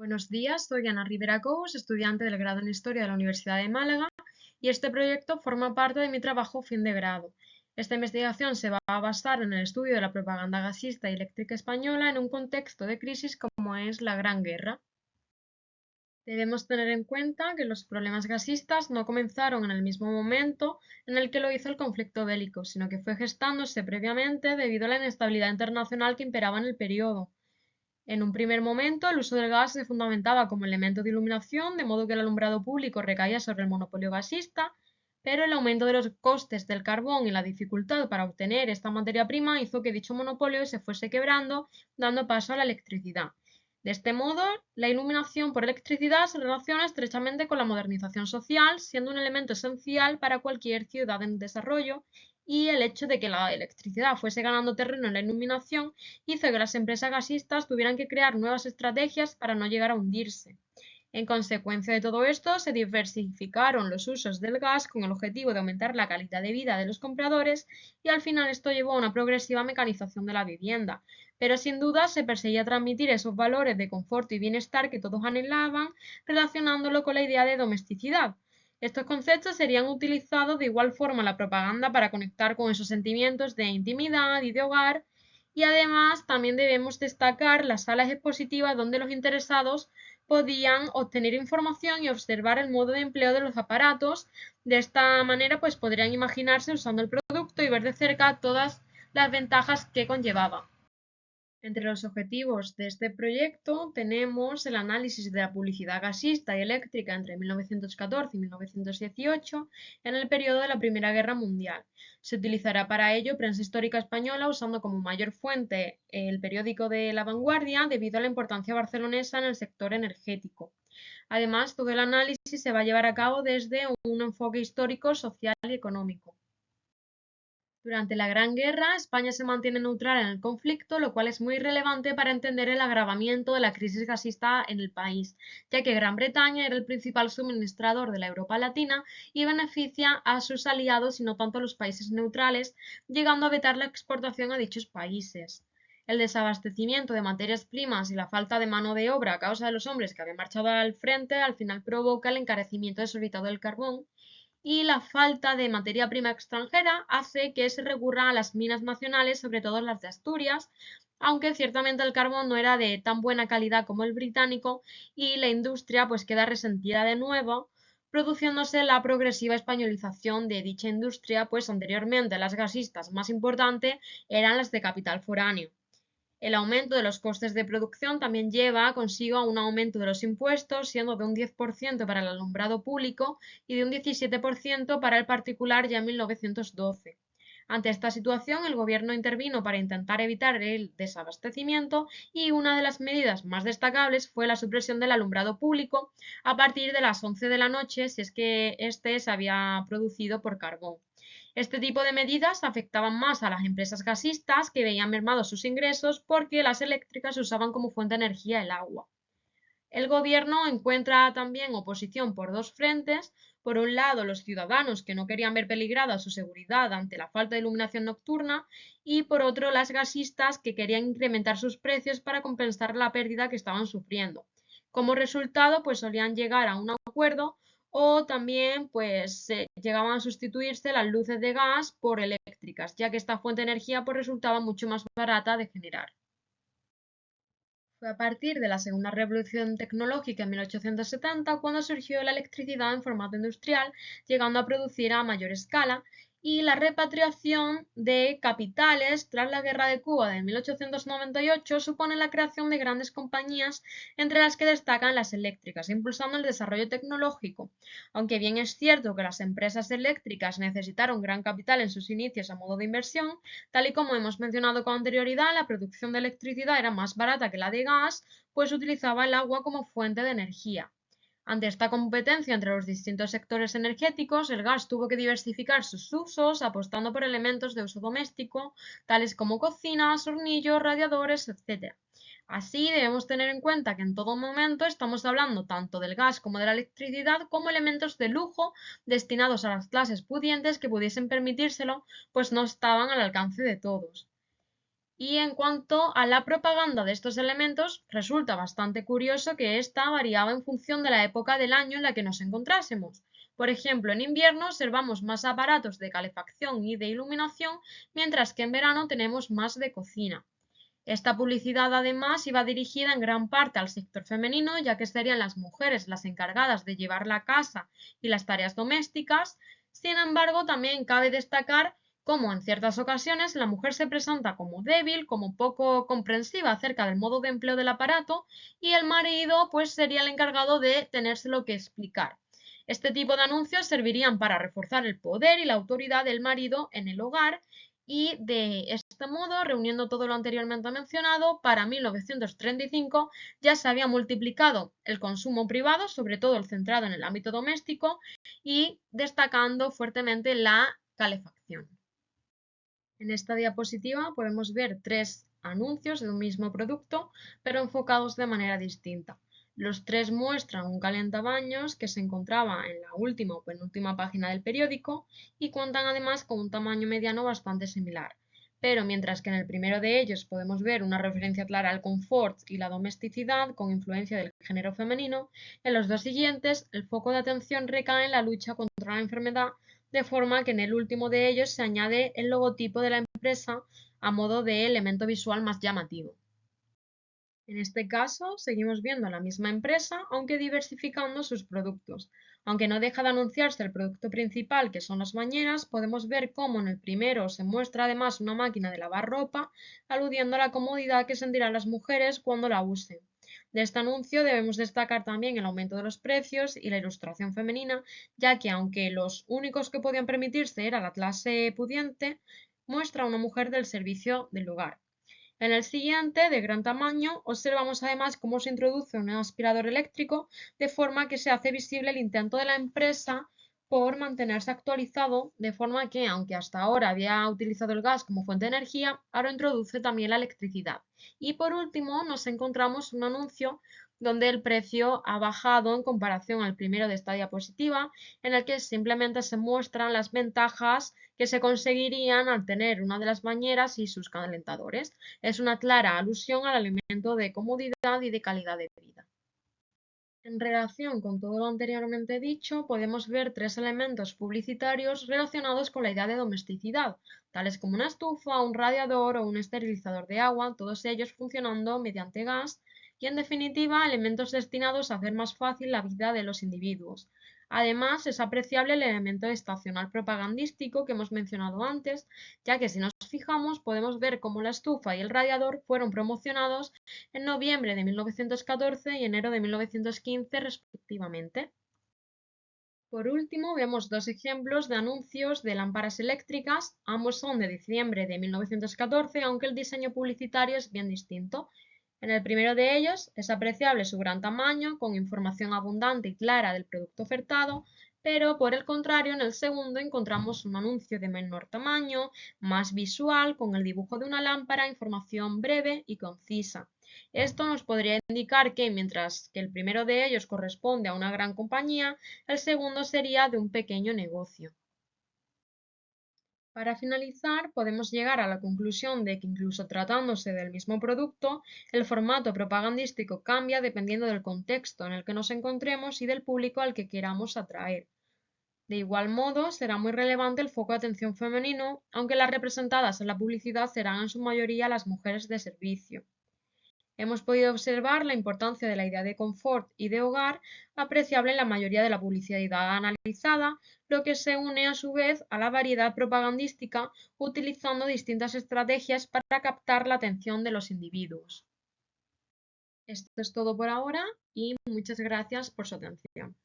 Buenos días, soy Ana Rivera Cous, estudiante del grado en Historia de la Universidad de Málaga, y este proyecto forma parte de mi trabajo fin de grado. Esta investigación se va a basar en el estudio de la propaganda gasista y eléctrica española en un contexto de crisis como es la Gran Guerra. Debemos tener en cuenta que los problemas gasistas no comenzaron en el mismo momento en el que lo hizo el conflicto bélico, sino que fue gestándose previamente debido a la inestabilidad internacional que imperaba en el periodo. En un primer momento, el uso del gas se fundamentaba como elemento de iluminación, de modo que el alumbrado público recaía sobre el monopolio gasista, pero el aumento de los costes del carbón y la dificultad para obtener esta materia prima hizo que dicho monopolio se fuese quebrando, dando paso a la electricidad. De este modo, la iluminación por electricidad se relaciona estrechamente con la modernización social, siendo un elemento esencial para cualquier ciudad en desarrollo, y el hecho de que la electricidad fuese ganando terreno en la iluminación hizo que las empresas gasistas tuvieran que crear nuevas estrategias para no llegar a hundirse. En consecuencia de todo esto, se diversificaron los usos del gas con el objetivo de aumentar la calidad de vida de los compradores y al final esto llevó a una progresiva mecanización de la vivienda. Pero sin duda se perseguía transmitir esos valores de confort y bienestar que todos anhelaban, relacionándolo con la idea de domesticidad. Estos conceptos serían utilizados de igual forma en la propaganda para conectar con esos sentimientos de intimidad y de hogar, y además también debemos destacar las salas expositivas donde los interesados podían obtener información y observar el modo de empleo de los aparatos. De esta manera, pues podrían imaginarse usando el producto y ver de cerca todas las ventajas que conllevaba. Entre los objetivos de este proyecto tenemos el análisis de la publicidad gasista y eléctrica entre 1914 y 1918 en el periodo de la Primera Guerra Mundial. Se utilizará para ello prensa histórica española usando como mayor fuente el periódico de La Vanguardia debido a la importancia barcelonesa en el sector energético. Además, todo el análisis se va a llevar a cabo desde un enfoque histórico, social y económico. Durante la Gran Guerra, España se mantiene neutral en el conflicto, lo cual es muy relevante para entender el agravamiento de la crisis gasista en el país, ya que Gran Bretaña era el principal suministrador de la Europa Latina y beneficia a sus aliados y no tanto a los países neutrales, llegando a vetar la exportación a dichos países. El desabastecimiento de materias primas y la falta de mano de obra a causa de los hombres que habían marchado al frente al final provoca el encarecimiento desorbitado del carbón, y la falta de materia prima extranjera hace que se recurra a las minas nacionales, sobre todo las de Asturias, aunque ciertamente el carbón no era de tan buena calidad como el británico y la industria pues queda resentida de nuevo, produciéndose la progresiva españolización de dicha industria, pues anteriormente las gasistas más importantes eran las de capital foráneo. El aumento de los costes de producción también lleva consigo a un aumento de los impuestos, siendo de un 10% para el alumbrado público y de un 17% para el particular ya en 1912. Ante esta situación, el gobierno intervino para intentar evitar el desabastecimiento y una de las medidas más destacables fue la supresión del alumbrado público a partir de las 11 de la noche si es que éste se había producido por carbón. Este tipo de medidas afectaban más a las empresas gasistas, que veían mermados sus ingresos porque las eléctricas usaban como fuente de energía el agua. El gobierno encuentra también oposición por dos frentes: por un lado los ciudadanos que no querían ver peligrada su seguridad ante la falta de iluminación nocturna, y por otro las gasistas que querían incrementar sus precios para compensar la pérdida que estaban sufriendo. Como resultado, pues solían llegar a un acuerdo, o también pues llegaban a sustituirse las luces de gas por eléctricas, ya que esta fuente de energía pues resultaba mucho más barata de generar. Fue a partir de la segunda revolución tecnológica en 1870 cuando surgió la electricidad en formato industrial, llegando a producir a mayor escala, y la repatriación de capitales tras la Guerra de Cuba de 1898 supone la creación de grandes compañías, entre las que destacan las eléctricas, impulsando el desarrollo tecnológico. Aunque bien es cierto que las empresas eléctricas necesitaron gran capital en sus inicios a modo de inversión, tal y como hemos mencionado con anterioridad, la producción de electricidad era más barata que la de gas, pues utilizaba el agua como fuente de energía. Ante esta competencia entre los distintos sectores energéticos, el gas tuvo que diversificar sus usos, apostando por elementos de uso doméstico, tales como cocinas, hornillos, radiadores, etc. Así, debemos tener en cuenta que en todo momento estamos hablando tanto del gas como de la electricidad como elementos de lujo destinados a las clases pudientes que pudiesen permitírselo, pues no estaban al alcance de todos. Y en cuanto a la propaganda de estos elementos, resulta bastante curioso que ésta variaba en función de la época del año en la que nos encontrásemos. Por ejemplo, en invierno observamos más aparatos de calefacción y de iluminación, mientras que en verano tenemos más de cocina. Esta publicidad además iba dirigida en gran parte al sector femenino, ya que serían las mujeres las encargadas de llevar la casa y las tareas domésticas. Sin embargo, también cabe destacar cómo en ciertas ocasiones la mujer se presenta como débil, como poco comprensiva acerca del modo de empleo del aparato, y el marido pues sería el encargado de tenérselo que explicar. Este tipo de anuncios servirían para reforzar el poder y la autoridad del marido en el hogar, y de este modo, reuniendo todo lo anteriormente mencionado, para 1935 ya se había multiplicado el consumo privado, sobre todo el centrado en el ámbito doméstico, y destacando fuertemente la calefacción. En esta diapositiva podemos ver tres anuncios de un mismo producto, pero enfocados de manera distinta. Los tres muestran un calientabaños que se encontraba en la última o penúltima página del periódico y cuentan además con un tamaño mediano bastante similar. Pero mientras que en el primero de ellos podemos ver una referencia clara al confort y la domesticidad con influencia del género femenino, en los dos siguientes el foco de atención recae en la lucha contra la enfermedad, de forma que en el último de ellos se añade el logotipo de la empresa a modo de elemento visual más llamativo. En este caso, seguimos viendo la misma empresa, aunque diversificando sus productos. Aunque no deja de anunciarse el producto principal, que son las bañeras, podemos ver cómo en el primero se muestra además una máquina de lavar ropa, aludiendo a la comodidad que sentirán las mujeres cuando la usen. De este anuncio debemos destacar también el aumento de los precios y la ilustración femenina, ya que aunque los únicos que podían permitirse era la clase pudiente, muestra a una mujer del servicio del hogar. En el siguiente, de gran tamaño, observamos además cómo se introduce un aspirador eléctrico, de forma que se hace visible el intento de la empresa por mantenerse actualizado, de forma que, aunque hasta ahora había utilizado el gas como fuente de energía, ahora introduce también la electricidad. Y por último, nos encontramos un anuncio donde el precio ha bajado en comparación al primero de esta diapositiva, en el que simplemente se muestran las ventajas que se conseguirían al tener una de las bañeras y sus calentadores. Es una clara alusión al elemento de comodidad y de calidad de vida. En relación con todo lo anteriormente dicho, podemos ver tres elementos publicitarios relacionados con la idea de domesticidad, tales como una estufa, un radiador o un esterilizador de agua, todos ellos funcionando mediante gas y, en definitiva, elementos destinados a hacer más fácil la vida de los individuos. Además, es apreciable el elemento estacional propagandístico que hemos mencionado antes, ya que si nos fijamos podemos ver cómo la estufa y el radiador fueron promocionados en noviembre de 1914 y enero de 1915 respectivamente. Por último, vemos dos ejemplos de anuncios de lámparas eléctricas, ambos son de diciembre de 1914, aunque el diseño publicitario es bien distinto. En el primero de ellos es apreciable su gran tamaño, con información abundante y clara del producto ofertado, pero por el contrario, en el segundo encontramos un anuncio de menor tamaño, más visual, con el dibujo de una lámpara, información breve y concisa. Esto nos podría indicar que, mientras que el primero de ellos corresponde a una gran compañía, el segundo sería de un pequeño negocio. Para finalizar, podemos llegar a la conclusión de que, incluso tratándose del mismo producto, el formato propagandístico cambia dependiendo del contexto en el que nos encontremos y del público al que queramos atraer. De igual modo, será muy relevante el foco de atención femenino, aunque las representadas en la publicidad serán en su mayoría las mujeres de servicio. Hemos podido observar la importancia de la idea de confort y de hogar, apreciable en la mayoría de la publicidad analizada, lo que se une a su vez a la variedad propagandística, utilizando distintas estrategias para captar la atención de los individuos. Esto es todo por ahora y muchas gracias por su atención.